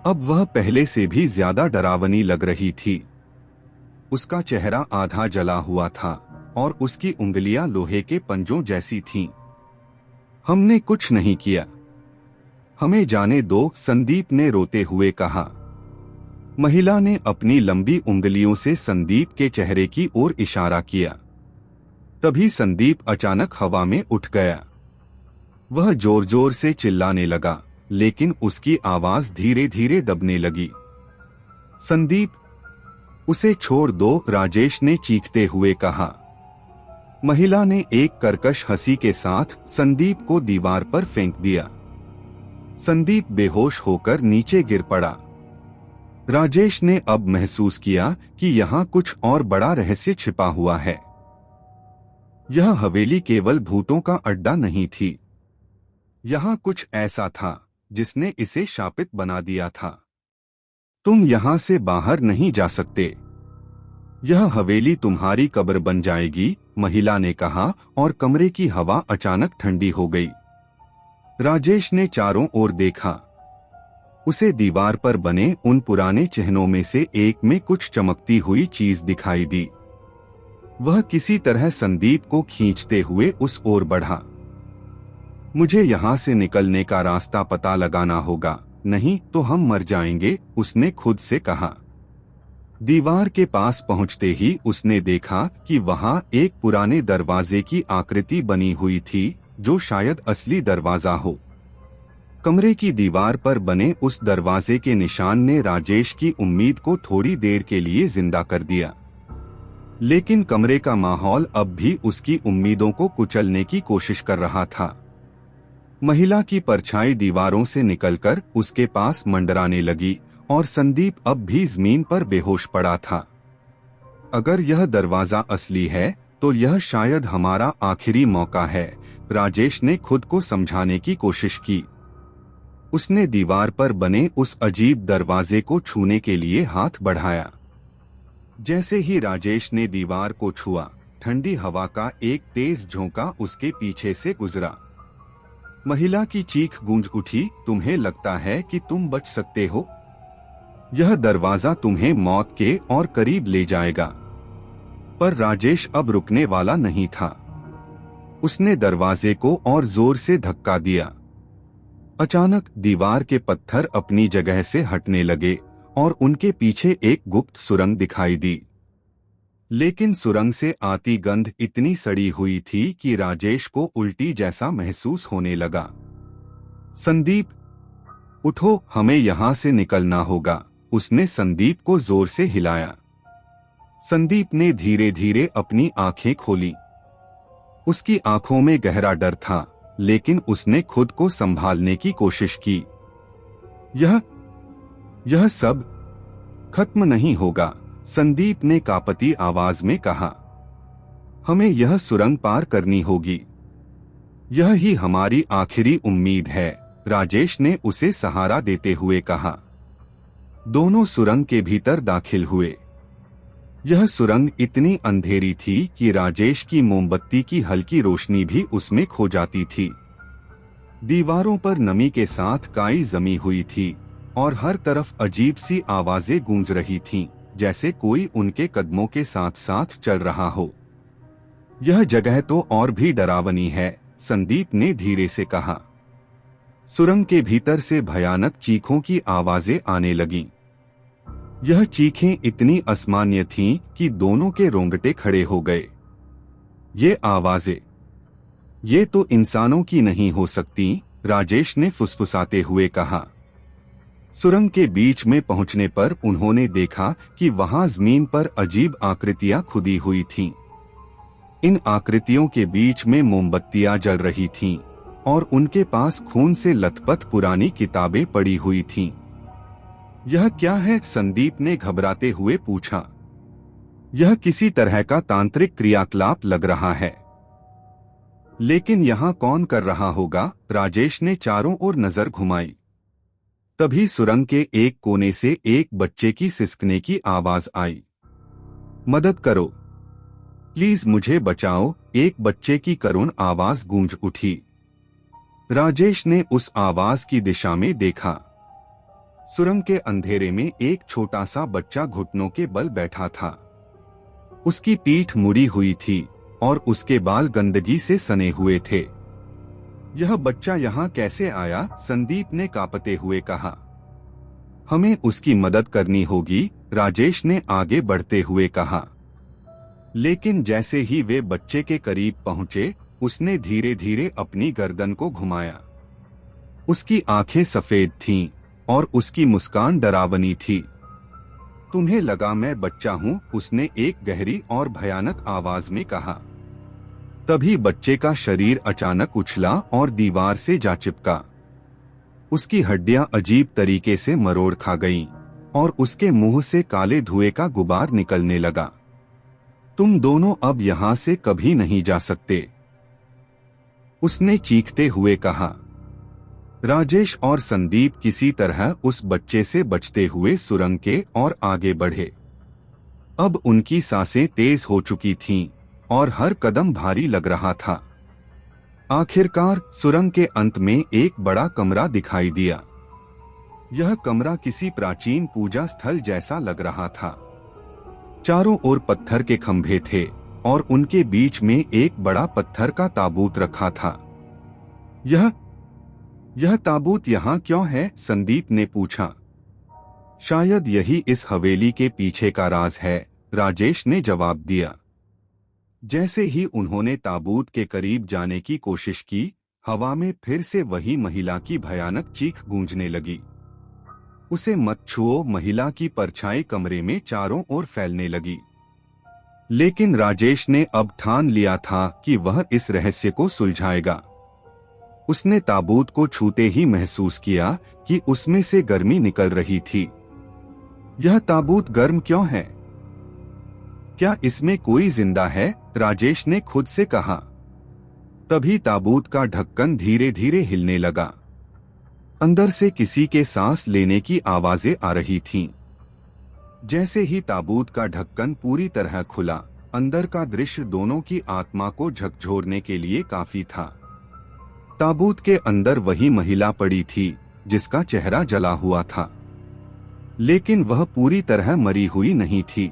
अब वह पहले से भी ज्यादा डरावनी लग रही थी। उसका चेहरा आधा जला हुआ था और उसकी उंगलियां लोहे के पंजों जैसी थीं। हमने कुछ नहीं किया, हमें जाने दो, संदीप ने रोते हुए कहा। महिला ने अपनी लंबी उंगलियों से संदीप के चेहरे की ओर इशारा किया। तभी संदीप अचानक हवा में उठ गया। वह जोर जोर से चिल्लाने लगा, लेकिन उसकी आवाज धीरे धीरे दबने लगी। संदीप, उसे छोड़ दो, राजेश ने चीखते हुए कहा। महिला ने एक कर्कश हंसी के साथ संदीप को दीवार पर फेंक दिया। संदीप बेहोश होकर नीचे गिर पड़ा। राजेश ने अब महसूस किया कि यहाँ कुछ और बड़ा रहस्य छिपा हुआ है। यह हवेली केवल भूतों का अड्डा नहीं थी। यहाँ कुछ ऐसा था जिसने इसे शापित बना दिया था। तुम यहाँ से बाहर नहीं जा सकते। यह हवेली तुम्हारी कब्र बन जाएगी, महिला ने कहा और कमरे की हवा अचानक ठंडी हो गई। राजेश ने चारों ओर देखा। उसे दीवार पर बने उन पुराने चिन्हों में से एक में कुछ चमकती हुई चीज दिखाई दी। वह किसी तरह संदीप को खींचते हुए उस ओर बढ़ा। मुझे यहाँ से निकलने का रास्ता पता लगाना होगा, नहीं तो हम मर जाएंगे, उसने खुद से कहा। दीवार के पास पहुंचते ही उसने देखा कि वहां एक पुराने दरवाजे की आकृति बनी हुई थी जो शायद असली दरवाजा हो। कमरे की दीवार पर बने उस दरवाजे के निशान ने राजेश की उम्मीद को थोड़ी देर के लिए जिंदा कर दिया। लेकिन कमरे का माहौल अब भी उसकी उम्मीदों को कुचलने की कोशिश कर रहा था। महिला की परछाई दीवारों से निकलकर उसके पास मंडराने लगी और संदीप अब भी जमीन पर बेहोश पड़ा था। अगर यह दरवाजा असली है तो यह शायद हमारा आखिरी मौका है, राजेश ने खुद को समझाने की कोशिश की। उसने दीवार पर बने उस अजीब दरवाजे को छूने के लिए हाथ बढ़ाया। जैसे ही राजेश ने दीवार को छुआ, ठंडी हवा का एक तेज झोंका उसके पीछे से गुजरा। महिला की चीख गूंज उठी, तुम्हें लगता है कि तुम बच सकते हो? यह दरवाजा तुम्हें मौत के और करीब ले जाएगा। पर राजेश अब रुकने वाला नहीं था। उसने दरवाजे को और जोर से धक्का दिया। अचानक दीवार के पत्थर अपनी जगह से हटने लगे और उनके पीछे एक गुप्त सुरंग दिखाई दी। लेकिन सुरंग से आती गंध इतनी सड़ी हुई थी कि राजेश को उल्टी जैसा महसूस होने लगा। संदीप, उठो, हमें यहाँ से निकलना होगा, उसने संदीप को जोर से हिलाया। संदीप ने धीरे धीरे अपनी आंखें खोली। उसकी आंखों में गहरा डर था, लेकिन उसने खुद को संभालने की कोशिश की। यह सब खत्म नहीं होगा, संदीप ने कांपती आवाज में कहा। हमें यह सुरंग पार करनी होगी। यह ही हमारी आखिरी उम्मीद है, राजेश ने उसे सहारा देते हुए कहा। दोनों सुरंग के भीतर दाखिल हुए। यह सुरंग इतनी अंधेरी थी कि राजेश की मोमबत्ती की हल्की रोशनी भी उसमें खो जाती थी। दीवारों पर नमी के साथ काई जमी हुई थी और हर तरफ अजीब सी आवाजें गूंज रही थीं, जैसे कोई उनके कदमों के साथ साथ चल रहा हो। यह जगह तो और भी डरावनी है, संदीप ने धीरे से कहा। सुरंग के भीतर से भयानक चीखों की आवाजें आने लगीं। यह चीखें इतनी असामान्य थीं कि दोनों के रोंगटे खड़े हो गए। ये आवाजें, ये तो इंसानों की नहीं हो सकती, राजेश ने फुसफुसाते हुए कहा। सुरंग के बीच में पहुंचने पर उन्होंने देखा कि वहां जमीन पर अजीब आकृतियां खुदी हुई थीं। इन आकृतियों के बीच में मोमबत्तियां जल रही थीं और उनके पास खून से लथपथ पुरानी किताबें पड़ी हुई थीं। यह क्या है? संदीप ने घबराते हुए पूछा। यह किसी तरह का तांत्रिक क्रियाकलाप लग रहा है, लेकिन यहाँ कौन कर रहा होगा? राजेश ने चारों ओर नजर घुमाई। तभी सुरंग के एक कोने से एक बच्चे की सिसकने की आवाज आई। मदद करो, प्लीज मुझे बचाओ, एक बच्चे की करुण आवाज गूंज उठी। राजेश ने उस आवाज की दिशा में देखा। सुरंग के अंधेरे में एक छोटा सा बच्चा घुटनों के बल बैठा था। उसकी पीठ मुड़ी हुई थी और उसके बाल गंदगी से सने हुए थे। यह बच्चा यहाँ कैसे आया? संदीप ने कांपते हुए कहा। हमें उसकी मदद करनी होगी, राजेश ने आगे बढ़ते हुए कहा। लेकिन जैसे ही वे बच्चे के करीब पहुंचे, उसने धीरे धीरे अपनी गर्दन को घुमाया। उसकी आंखें सफेद थीं और उसकी मुस्कान डरावनी थी। तुम्हें लगा मैं बच्चा हूं? उसने एक गहरी और भयानक आवाज में कहा। तभी बच्चे का शरीर अचानक उछला और दीवार से जा चिपका। उसकी हड्डियां अजीब तरीके से मरोड़ खा गईं और उसके मुंह से काले धुएं का गुबार निकलने लगा। तुम दोनों अब यहाँ से कभी नहीं जा सकते, उसने चीखते हुए कहा। राजेश और संदीप किसी तरह उस बच्चे से बचते हुए सुरंग के और आगे बढ़े। अब उनकी सांसें तेज हो चुकी थीं और हर कदम भारी लग रहा था। आखिरकार सुरंग के अंत में एक बड़ा कमरा दिखाई दिया। यह कमरा किसी प्राचीन पूजा स्थल जैसा लग रहा था। चारों ओर पत्थर के खंभे थे और उनके बीच में एक बड़ा पत्थर का ताबूत रखा था। यह ताबूत यहाँ क्यों है? संदीप ने पूछा। शायद यही इस हवेली के पीछे का राज है, राजेश ने जवाब दिया। जैसे ही उन्होंने ताबूत के करीब जाने की कोशिश की, हवा में फिर से वही महिला की भयानक चीख गूंजने लगी। उसे मत छुओ, महिला की परछाई कमरे में चारों ओर फैलने लगी। लेकिन राजेश ने अब ठान लिया था कि वह इस रहस्य को सुलझाएगा। उसने ताबूत को छूते ही महसूस किया कि उसमें से गर्मी निकल रही थी। यह ताबूत गर्म क्यों है? क्या इसमें कोई जिंदा है? राजेश ने खुद से कहा। तभी ताबूत का ढक्कन धीरे धीरे हिलने लगा। अंदर से किसी के सांस लेने की आवाजें आ रही थीं। जैसे ही ताबूत का ढक्कन पूरी तरह खुला, अंदर का दृश्य दोनों की आत्मा को झकझोरने के लिए काफी था। ताबूत के अंदर वही महिला पड़ी थी जिसका चेहरा जला हुआ था, लेकिन वह पूरी तरह मरी हुई नहीं थी।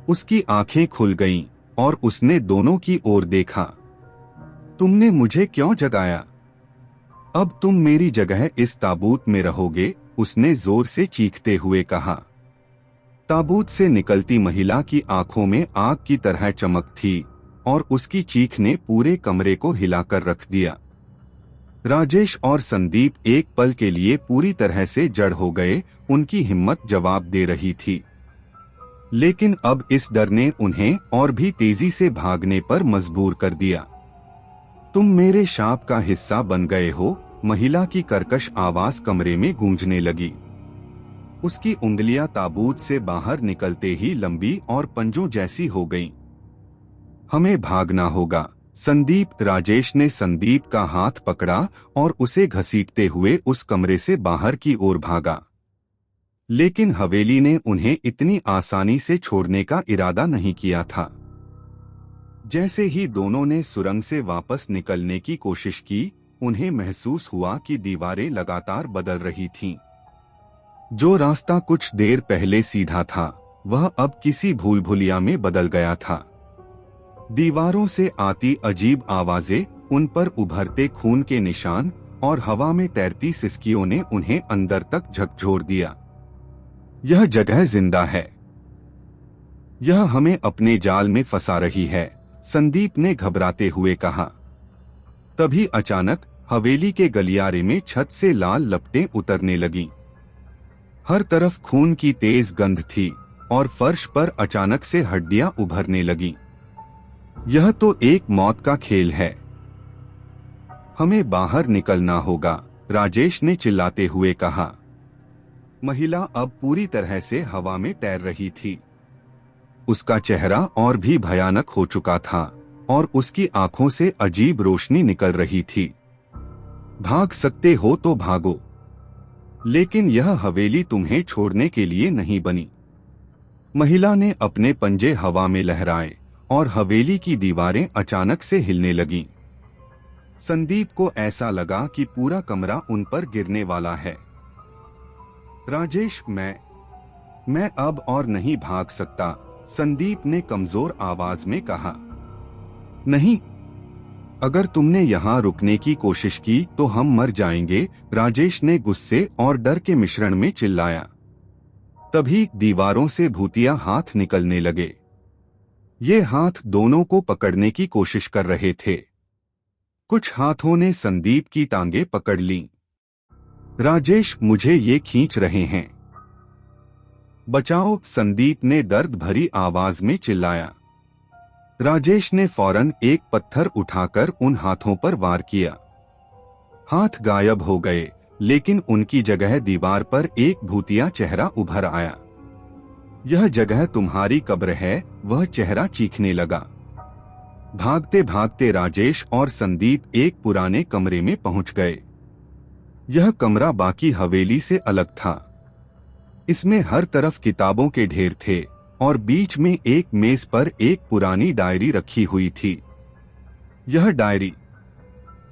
उसकी आंखें खुल गईं और उसने दोनों की ओर देखा। तुमने मुझे क्यों जगाया? अब तुम मेरी जगह इस ताबूत में रहोगे, उसने जोर से चीखते हुए कहा। ताबूत से निकलती महिला की आंखों में आग की तरह चमक थी और उसकी चीख ने पूरे कमरे को हिलाकर रख दिया। राजेश और संदीप एक पल के लिए पूरी तरह से जड़ हो गए। उनकी हिम्मत जवाब दे रही थी, लेकिन अब इस डर ने उन्हें और भी तेजी से भागने पर मजबूर कर दिया। तुम मेरे शाप का हिस्सा बन गए हो, महिला की कर्कश आवाज कमरे में गूंजने लगी। उसकी उंगलियां ताबूत से बाहर निकलते ही लंबी और पंजों जैसी हो गईं। हमें भागना होगा। संदीप राजेश ने संदीप का हाथ पकड़ा और उसे घसीटते हुए उस कमरे से बाहर की ओर भागा। लेकिन हवेली ने उन्हें इतनी आसानी से छोड़ने का इरादा नहीं किया था। जैसे ही दोनों ने सुरंग से वापस निकलने की कोशिश की, उन्हें महसूस हुआ कि दीवारें लगातार बदल रही थीं। जो रास्ता कुछ देर पहले सीधा था, वह अब किसी भूल भुलैया में बदल गया था। दीवारों से आती अजीब आवाजें, उन पर उभरते खून के निशान और हवा में तैरती सिसकियों ने उन्हें अंदर तक झकझोर दिया। यह जगह जिंदा है। यह हमें अपने जाल में फंसा रही है, संदीप ने घबराते हुए कहा। तभी अचानक हवेली के गलियारे में छत से लाल लपटें उतरने लगीं। हर तरफ खून की तेज गंध थी और फर्श पर अचानक से हड्डियां उभरने लगीं। यह तो एक मौत का खेल है। हमें बाहर निकलना होगा, राजेश ने चिल्लाते हुए कहा। महिला अब पूरी तरह से हवा में तैर रही थी। उसका चेहरा और भी भयानक हो चुका था और उसकी आंखों से अजीब रोशनी निकल रही थी। भाग सकते हो तो भागो, लेकिन यह हवेली तुम्हें छोड़ने के लिए नहीं बनी। महिला ने अपने पंजे हवा में लहराए और हवेली की दीवारें अचानक से हिलने लगीं। संदीप को ऐसा लगा कि पूरा कमरा उन पर गिरने वाला है। राजेश, मैं अब और नहीं भाग सकता, संदीप ने कमजोर आवाज में कहा। नहीं, अगर तुमने यहाँ रुकने की कोशिश की तो हम मर जाएंगे, राजेश ने गुस्से और डर के मिश्रण में चिल्लाया। तभी दीवारों से भूतिया हाथ निकलने लगे। ये हाथ दोनों को पकड़ने की कोशिश कर रहे थे। कुछ हाथों ने संदीप की टांगें पकड़ लीं। राजेश, मुझे ये खींच रहे हैं। बचाओ, संदीप ने दर्द भरी आवाज में चिल्लाया। राजेश ने फौरन एक पत्थर उठाकर उन हाथों पर वार किया। हाथ गायब हो गए, लेकिन उनकी जगह दीवार पर एक भूतिया चेहरा उभर आया। यह जगह तुम्हारी कब्र है, वह चेहरा चीखने लगा। भागते भागते राजेश और संदीप एक पुराने कमरे में पहुंच गए। यह कमरा बाकी हवेली से अलग था। इसमें हर तरफ किताबों के ढेर थे और बीच में एक मेज पर एक पुरानी डायरी रखी हुई थी। यह डायरी,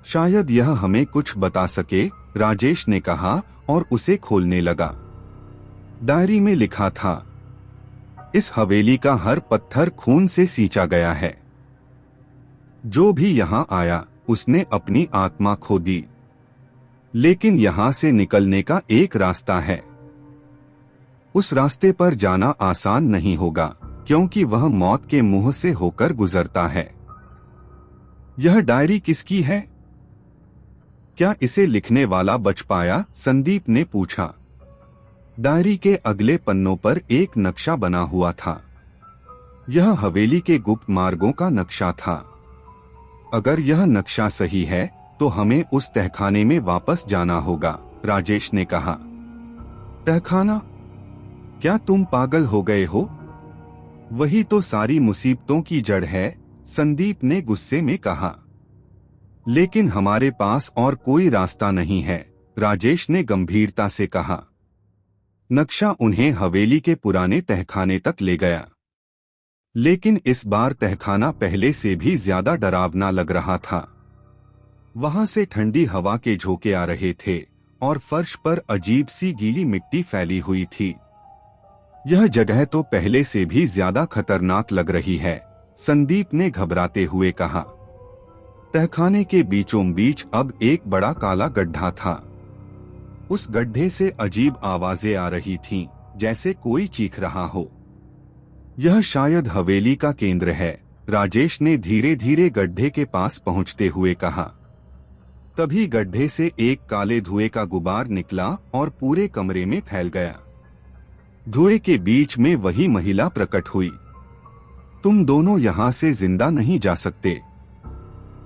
शायद यह हमें कुछ बता सके, राजेश ने कहा और उसे खोलने लगा। डायरी में लिखा था, इस हवेली का हर पत्थर खून से सींचा गया है। जो भी यहाँ आया उसने अपनी आत्मा खो दी, लेकिन यहाँ से निकलने का एक रास्ता है। उस रास्ते पर जाना आसान नहीं होगा, क्योंकि वह मौत के मुंह से होकर गुजरता है। यह डायरी किसकी है? क्या इसे लिखने वाला बच पाया? संदीप ने पूछा। डायरी के अगले पन्नों पर एक नक्शा बना हुआ था। यह हवेली के गुप्त मार्गों का नक्शा था। अगर यह नक्शा सही है तो हमें उस तहखाने में वापस जाना होगा, राजेश ने कहा। तहखाना? क्या तुम पागल हो गए हो? वही तो सारी मुसीबतों की जड़ है, संदीप ने गुस्से में कहा। लेकिन हमारे पास और कोई रास्ता नहीं है, राजेश ने गंभीरता से कहा। नक्शा उन्हें हवेली के पुराने तहखाने तक ले गया, लेकिन इस बार तहखाना पहले से भी ज्यादा डरावना लग रहा था। वहां से ठंडी हवा के झोंके आ रहे थे और फर्श पर अजीब सी गीली मिट्टी फैली हुई थी। यह जगह तो पहले से भी ज्यादा खतरनाक लग रही है, संदीप ने घबराते हुए कहा। तहखाने के बीचों बीच अब एक बड़ा काला गड्ढा था। उस गड्ढे से अजीब आवाजें आ रही थीं, जैसे कोई चीख रहा हो। यह शायद हवेली का केंद्र है, राजेश ने धीरे धीरे गड्ढे के पास पहुंचते हुए कहा। तभी गड्ढे से एक काले धुएं का गुबार निकला और पूरे कमरे में फैल गया। धुएं के बीच में वही महिला प्रकट हुई। तुम दोनों यहाँ से जिंदा नहीं जा सकते।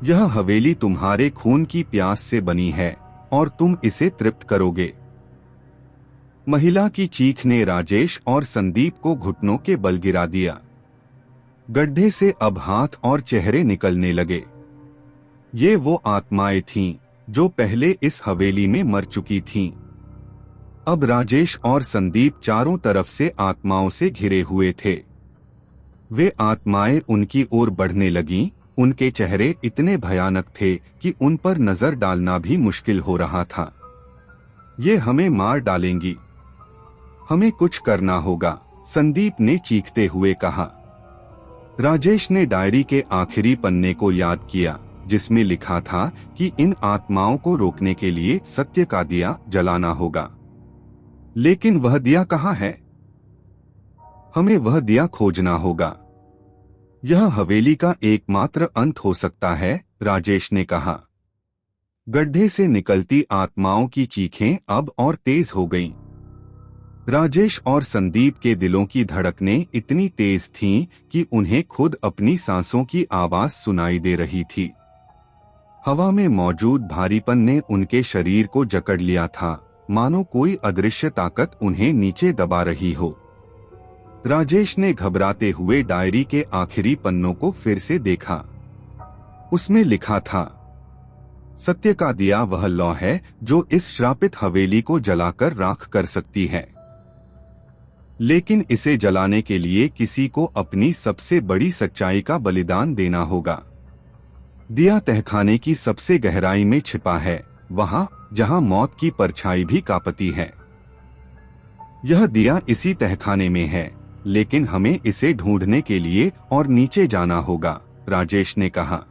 यह हवेली तुम्हारे खून की प्यास से बनी है और तुम इसे तृप्त करोगे। महिला की चीख ने राजेश और संदीप को घुटनों के बल गिरा दिया। गड्ढे से अब हाथ और चेहरे निकलने लगे। ये वो आत्माएं थीं जो पहले इस हवेली में मर चुकी थीं। अब राजेश और संदीप चारों तरफ से आत्माओं से घिरे हुए थे। वे आत्माएं उनकी ओर बढ़ने लगीं। उनके चेहरे इतने भयानक थे कि उन पर नजर डालना भी मुश्किल हो रहा था। ये हमें मार डालेंगी, हमें कुछ करना होगा, संदीप ने चीखते हुए कहा। राजेश ने डायरी के आखिरी पन्ने को याद किया जिसमें लिखा था कि इन आत्माओं को रोकने के लिए सत्य का दिया जलाना होगा। लेकिन वह दिया कहाँ है? हमें वह दिया खोजना होगा। यह हवेली का एकमात्र अंत हो सकता है, राजेश ने कहा। गड्ढे से निकलती आत्माओं की चीखें अब और तेज हो गईं। राजेश और संदीप के दिलों की धड़कनें इतनी तेज थीं कि उन्हें खुद अपनी सांसों की आवाज सुनाई दे रही थी। हवा में मौजूद भारीपन ने उनके शरीर को जकड़ लिया था, मानो कोई अदृश्य ताकत उन्हें नीचे दबा रही हो। राजेश ने घबराते हुए डायरी के आखिरी पन्नों को फिर से देखा। उसमें लिखा था, सत्य का दिया वह लौ है जो इस श्रापित हवेली को जलाकर राख कर सकती है। लेकिन इसे जलाने के लिए किसी को अपनी सबसे बड़ी सच्चाई का बलिदान देना होगा। दिया तहखाने की सबसे गहराई में छिपा है, वहां जहां मौत की परछाई भी कांपती है। यह दिया इसी तहखाने में है, लेकिन हमें इसे ढूंढने के लिए और नीचे जाना होगा, राजेश ने कहा।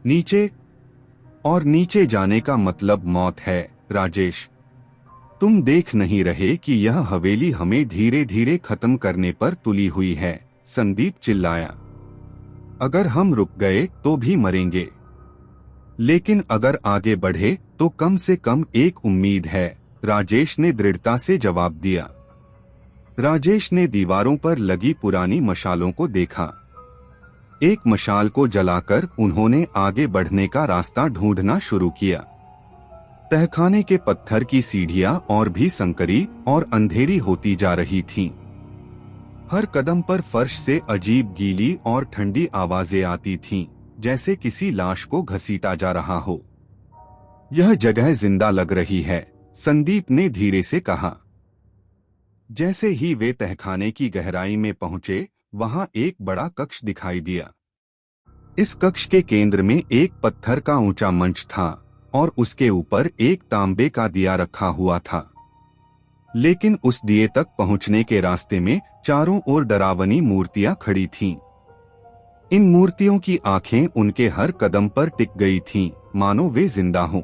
नीचे? और नीचे जाने का मतलब मौत है, राजेश। तुम देख नहीं रहे कि यह हवेली हमें धीरे धीरे खत्म करने पर तुली हुई है, संदीप चिल्लाया। अगर हम रुक गए तो भी मरेंगे, लेकिन अगर आगे बढ़े तो कम से कम एक उम्मीद है, राजेश ने दृढ़ता से जवाब दिया। राजेश ने दीवारों पर लगी पुरानी मशालों को देखा। एक मशाल को जलाकर उन्होंने आगे बढ़ने का रास्ता ढूंढना शुरू किया। तहखाने के पत्थर की सीढ़ियां और भी संकरी और अंधेरी होती जा रही थीं। हर कदम पर फर्श से अजीब गीली और ठंडी आवाजें आती थीं, जैसे किसी लाश को घसीटा जा रहा हो। यह जगह जिंदा लग रही है, संदीप ने धीरे से कहा। जैसे ही वे तहखाने की गहराई में पहुंचे, वहां एक बड़ा कक्ष दिखाई दिया। इस कक्ष के केंद्र में एक पत्थर का ऊंचा मंच था और उसके ऊपर एक तांबे का दिया रखा हुआ था। लेकिन उस दिए तक पहुंचने के रास्ते में चारों ओर डरावनी मूर्तियां खड़ी थीं। इन मूर्तियों की आंखें उनके हर कदम पर टिक गई थीं, मानो वे जिंदा हों।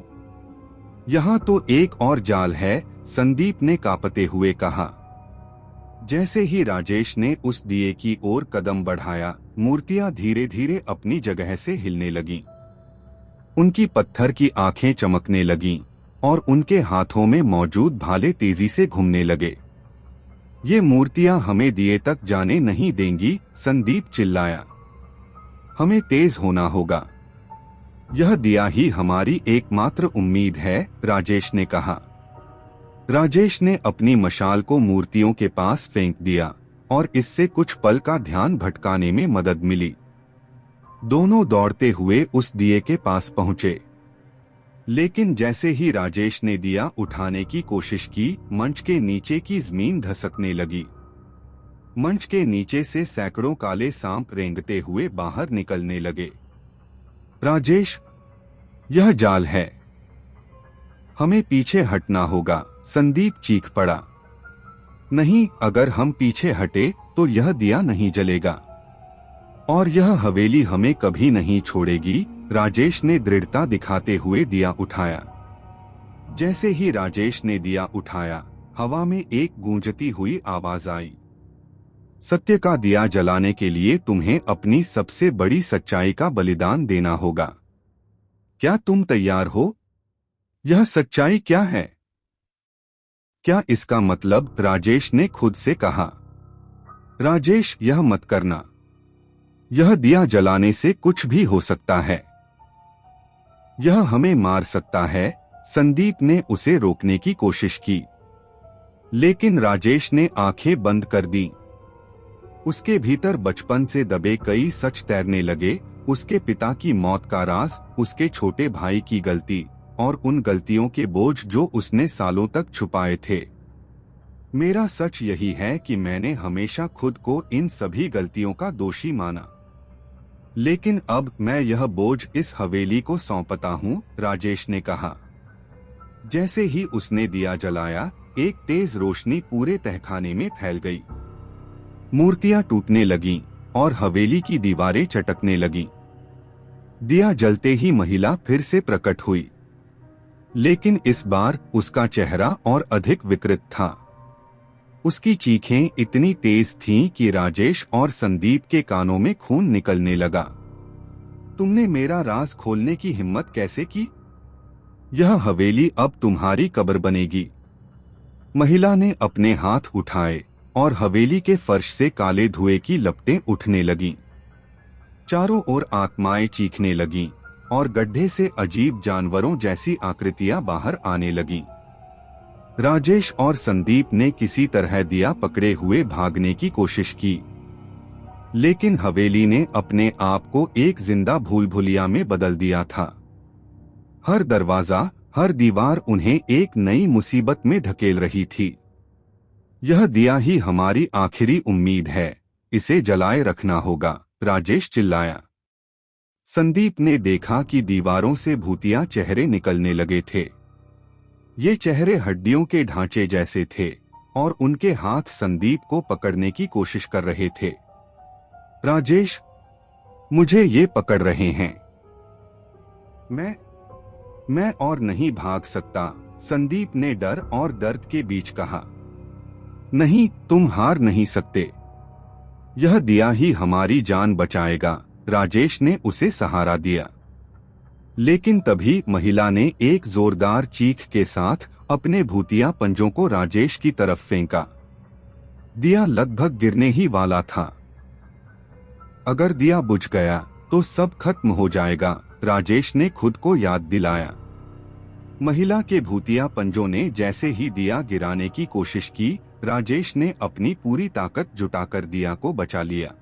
यहाँ तो एक और जाल है, संदीप ने कांपते हुए कहा। जैसे ही राजेश ने उस दिए की ओर कदम बढ़ाया, मूर्तियां धीरे धीरे अपनी जगह से हिलने लगीं। उनकी पत्थर की आंखें चमकने लगीं और उनके हाथों में मौजूद भाले तेजी से घूमने लगे। ये मूर्तियां हमें दिए तक जाने नहीं देंगी, संदीप चिल्लाया। हमें तेज होना होगा। यह दिया ही हमारी एकमात्र उम्मीद है, राजेश ने कहा। राजेश ने अपनी मशाल को मूर्तियों के पास फेंक दिया और इससे कुछ पल का ध्यान भटकाने में मदद मिली। दोनों दौड़ते हुए उस दिए के पास पहुंचे। लेकिन जैसे ही राजेश ने दिया उठाने की कोशिश की, मंच के नीचे की जमीन धसकने लगी। मंच के नीचे से सैकड़ों काले सांप रेंगते हुए बाहर निकलने लगे। राजेश, यह जाल है, हमें पीछे हटना होगा, संदीप चीख पड़ा। नहीं, अगर हम पीछे हटे तो यह दिया नहीं जलेगा और यह हवेली हमें कभी नहीं छोड़ेगी, राजेश ने दृढ़ता दिखाते हुए दिया उठाया। जैसे ही राजेश ने दिया उठाया, हवा में एक गूंजती हुई आवाज आई। सत्य का दिया जलाने के लिए तुम्हें अपनी सबसे बड़ी सच्चाई का बलिदान देना होगा। क्या तुम तैयार हो? यह सच्चाई क्या है? क्या इसका मतलब? राजेश ने खुद से कहा। राजेश, यह मत करना। यह दिया जलाने से कुछ भी हो सकता है। यह हमें मार सकता है। संदीप ने उसे रोकने की कोशिश की, लेकिन राजेश ने आंखें बंद कर दी। उसके भीतर बचपन से दबे कई सच तैरने लगे। उसके पिता की मौत का राज, उसके छोटे भाई की गलती और उन गलतियों के बोझ जो उसने सालों तक छुपाए थे। मेरा सच यही है कि मैंने हमेशा खुद को इन सभी गलतियों का दोषी माना, लेकिन अब मैं यह बोझ इस हवेली को सौंपता हूँ, राजेश ने कहा। जैसे ही उसने दिया जलाया, एक तेज रोशनी पूरे तहखाने में फैल गई। मूर्तियां टूटने लगीं और हवेली की दीवारें चटकने लगीं। दिया जलते ही महिला फिर से प्रकट हुई, लेकिन इस बार उसका चेहरा और अधिक विकृत था। उसकी चीखें इतनी तेज थीं कि राजेश और संदीप के कानों में खून निकलने लगा। तुमने मेरा राज खोलने की हिम्मत कैसे की? यह हवेली अब तुम्हारी कब्र बनेगी। महिला ने अपने हाथ उठाए और हवेली के फर्श से काले धुएं की लपटें उठने लगीं। चारों ओर आत्माएं चीखने लगीं और गड्ढे से अजीब जानवरों जैसी आकृतियां बाहर आने लगीं। राजेश और संदीप ने किसी तरह दिया पकड़े हुए भागने की कोशिश की, लेकिन हवेली ने अपने आप को एक जिंदा भूल भुलिया में बदल दिया था। हर दरवाजा, हर दीवार उन्हें एक नई मुसीबत में धकेल रही थी। यह दिया ही हमारी आखिरी उम्मीद है, इसे जलाए रखना होगा, राजेश चिल्लाया। संदीप ने देखा कि दीवारों से भूतिया चेहरे निकलने लगे थे। ये चेहरे हड्डियों के ढांचे जैसे थे और उनके हाथ संदीप को पकड़ने की कोशिश कर रहे थे। राजेश, मुझे ये पकड़ रहे हैं। मैं और नहीं भाग सकता, संदीप ने डर और दर्द के बीच कहा। नहीं, तुम हार नहीं सकते। यह दिया ही हमारी जान बचाएगा, राजेश ने उसे सहारा दिया। लेकिन तभी महिला ने एक जोरदार चीख के साथ अपने भूतिया पंजों को राजेश की तरफ फेंका। दिया लगभग गिरने ही वाला था। अगर दिया बुझ गया तो सब खत्म हो जाएगा, राजेश ने खुद को याद दिलाया। महिला के भूतिया पंजों ने जैसे ही दिया गिराने की कोशिश की, राजेश ने अपनी पूरी ताकत जुटाकर दिया को बचा लिया।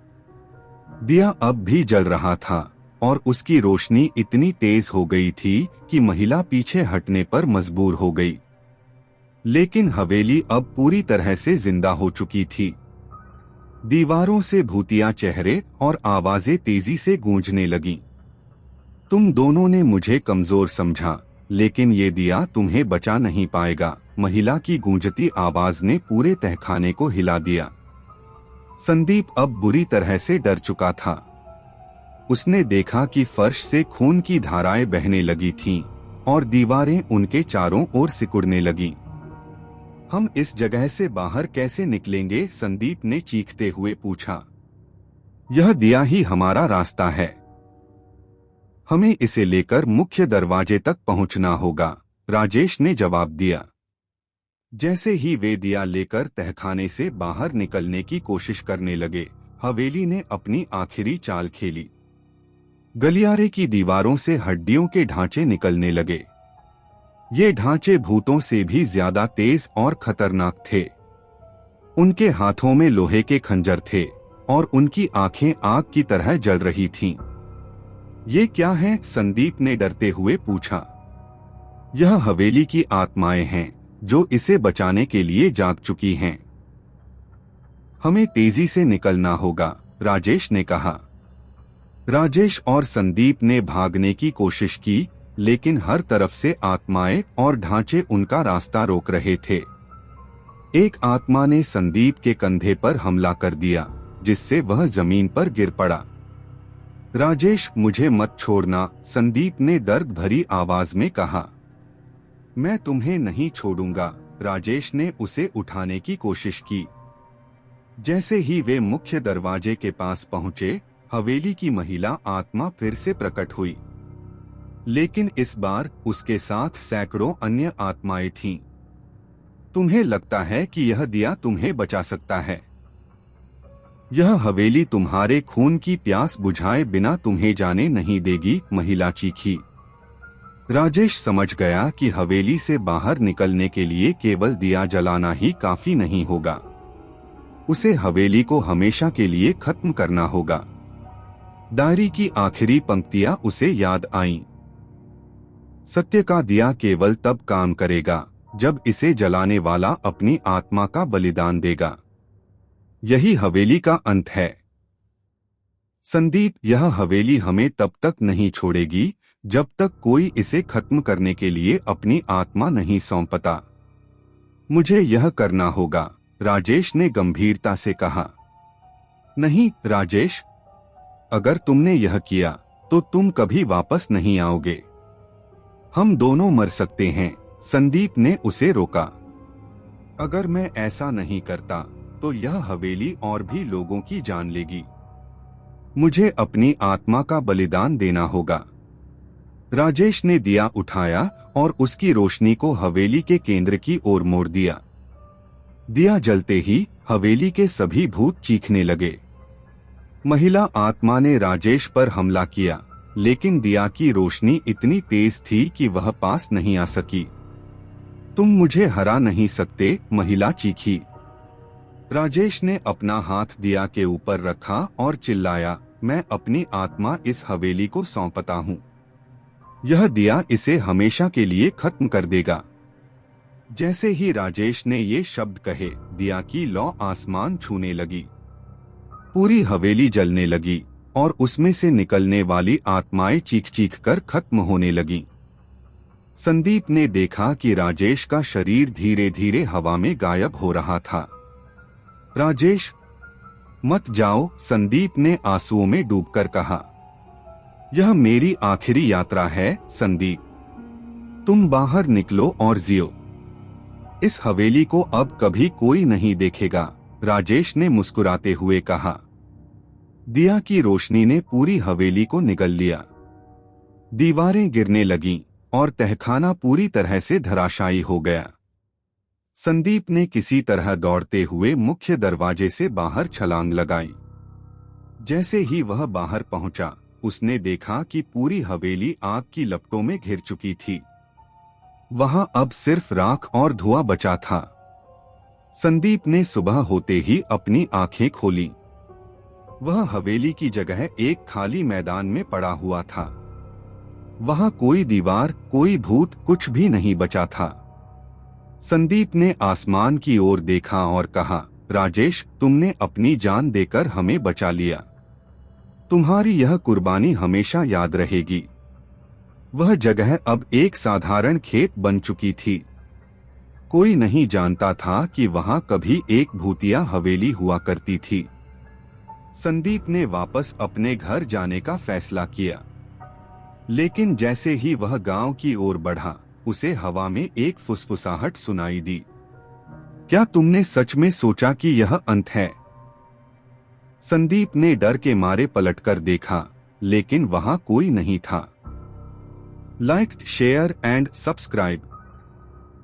दिया अब भी जल रहा था और उसकी रोशनी इतनी तेज हो गई थी कि महिला पीछे हटने पर मजबूर हो गई। लेकिन हवेली अब पूरी तरह से जिंदा हो चुकी थी। दीवारों से भूतिया चेहरे और आवाजें तेजी से गूंजने लगीं। तुम दोनों ने मुझे कमजोर समझा, लेकिन ये दिया तुम्हें बचा नहीं पाएगा, महिला की गूंजती आवाज ने पूरे तहखाने को हिला दिया। संदीप अब बुरी तरह से डर चुका था। उसने देखा कि फर्श से खून की धाराएं बहने लगी थीं और दीवारें उनके चारों ओर सिकुड़ने लगीं। हम इस जगह से बाहर कैसे निकलेंगे? संदीप ने चीखते हुए पूछा। यह दिया ही हमारा रास्ता है। हमें इसे लेकर मुख्य दरवाजे तक पहुंचना होगा, राजेश ने जवाब दिया। जैसे ही वे दिया लेकर तहखाने से बाहर निकलने की कोशिश करने लगे, हवेली ने अपनी आखिरी चाल खेली। गलियारे की दीवारों से हड्डियों के ढांचे निकलने लगे। ये ढांचे भूतों से भी ज्यादा तेज और खतरनाक थे। उनके हाथों में लोहे के खंजर थे और उनकी आंखें आग की तरह जल रही थीं। ये क्या है? संदीप ने डरते हुए पूछा। यह हवेली की आत्माएं हैं जो इसे बचाने के लिए जाग चुकी हैं। हमें तेजी से निकलना होगा, राजेश ने कहा। राजेश और संदीप ने भागने की कोशिश की, लेकिन हर तरफ से आत्माएं और ढांचे उनका रास्ता रोक रहे थे। एक आत्मा ने संदीप के कंधे पर हमला कर दिया, जिससे वह जमीन पर गिर पड़ा। राजेश, मुझे मत छोड़ना, संदीप ने दर्द भरी आवाज में कहा। मैं तुम्हें नहीं छोड़ूंगा, राजेश ने उसे उठाने की कोशिश की। जैसे ही वे मुख्य दरवाजे के पास पहुंचे, हवेली की महिला आत्मा फिर से प्रकट हुई, लेकिन इस बार उसके साथ सैकड़ों अन्य आत्माएं थीं। तुम्हें लगता है कि यह दिया तुम्हें बचा सकता है? यह हवेली तुम्हारे खून की प्यास बुझाए बिना तुम्हें जाने नहीं देगी, महिला चीखी। राजेश समझ गया कि हवेली से बाहर निकलने के लिए केवल दिया जलाना ही काफी नहीं होगा। उसे हवेली को हमेशा के लिए खत्म करना होगा। डायरी की आखिरी पंक्तियां उसे याद आईं। सत्य का दिया केवल तब काम करेगा जब इसे जलाने वाला अपनी आत्मा का बलिदान देगा। यही हवेली का अंत है। संदीप, यह हवेली हमें तब तक नहीं छोड़ेगी जब तक कोई इसे खत्म करने के लिए अपनी आत्मा नहीं सौंपता। मुझे यह करना होगा, राजेश ने गंभीरता से कहा। नहीं राजेश, अगर तुमने यह किया तो तुम कभी वापस नहीं आओगे। हम दोनों मर सकते हैं, संदीप ने उसे रोका। अगर मैं ऐसा नहीं करता तो यह हवेली और भी लोगों की जान लेगी। मुझे अपनी आत्मा का बलिदान देना होगा। राजेश ने दिया उठाया और उसकी रोशनी को हवेली के केंद्र की ओर मोड़ दिया। दिया जलते ही हवेली के सभी भूत चीखने लगे। महिला आत्मा ने राजेश पर हमला किया, लेकिन दिया की रोशनी इतनी तेज थी कि वह पास नहीं आ सकी। तुम मुझे हरा नहीं सकते, महिला चीखी। राजेश ने अपना हाथ दिया के ऊपर रखा और चिल्लाया, मैं अपनी आत्मा इस हवेली को सौंपता हूँ। यह दिया इसे हमेशा के लिए खत्म कर देगा। जैसे ही राजेश ने ये शब्द कहे, दिया की लौ आसमान छूने लगी। पूरी हवेली जलने लगी और उसमें से निकलने वाली आत्माएं चीख चीख कर खत्म होने लगी। संदीप ने देखा कि राजेश का शरीर धीरे धीरे हवा में गायब हो रहा था। राजेश, मत जाओ, संदीप ने आंसुओं में डूबकर कहा। यह मेरी आखिरी यात्रा है संदीप, तुम बाहर निकलो और जियो। इस हवेली को अब कभी कोई नहीं देखेगा, राजेश ने मुस्कुराते हुए कहा। दिया की रोशनी ने पूरी हवेली को निगल लिया। दीवारें गिरने लगीं और तहखाना पूरी तरह से धराशायी हो गया। संदीप ने किसी तरह दौड़ते हुए मुख्य दरवाजे से बाहर छलांग लगाई। जैसे ही वह बाहर पहुंचा, उसने देखा कि पूरी हवेली आग की लपटों में घिर चुकी थी। वहां अब सिर्फ राख और धुआं बचा था। संदीप ने सुबह होते ही अपनी आंखें खोली। वह हवेली की जगह एक खाली मैदान में पड़ा हुआ था। वहां कोई दीवार, कोई भूत, कुछ भी नहीं बचा था। संदीप ने आसमान की ओर देखा और कहा, राजेश, तुमने अपनी जान देकर हमें बचा लिया। तुम्हारी यह कुर्बानी हमेशा याद रहेगी। वह जगह अब एक साधारण खेत बन चुकी थी। कोई नहीं जानता था कि वहां कभी एक भूतिया हवेली हुआ करती थी। संदीप ने वापस अपने घर जाने का फैसला किया, लेकिन जैसे ही वह गांव की ओर बढ़ा, उसे हवा में एक फुसफुसाहट सुनाई दी। क्या तुमने सच में सोचा कि यह अंत है? संदीप ने डर के मारे पलटकर देखा, लेकिन वहां कोई नहीं था। Like, share and subscribe.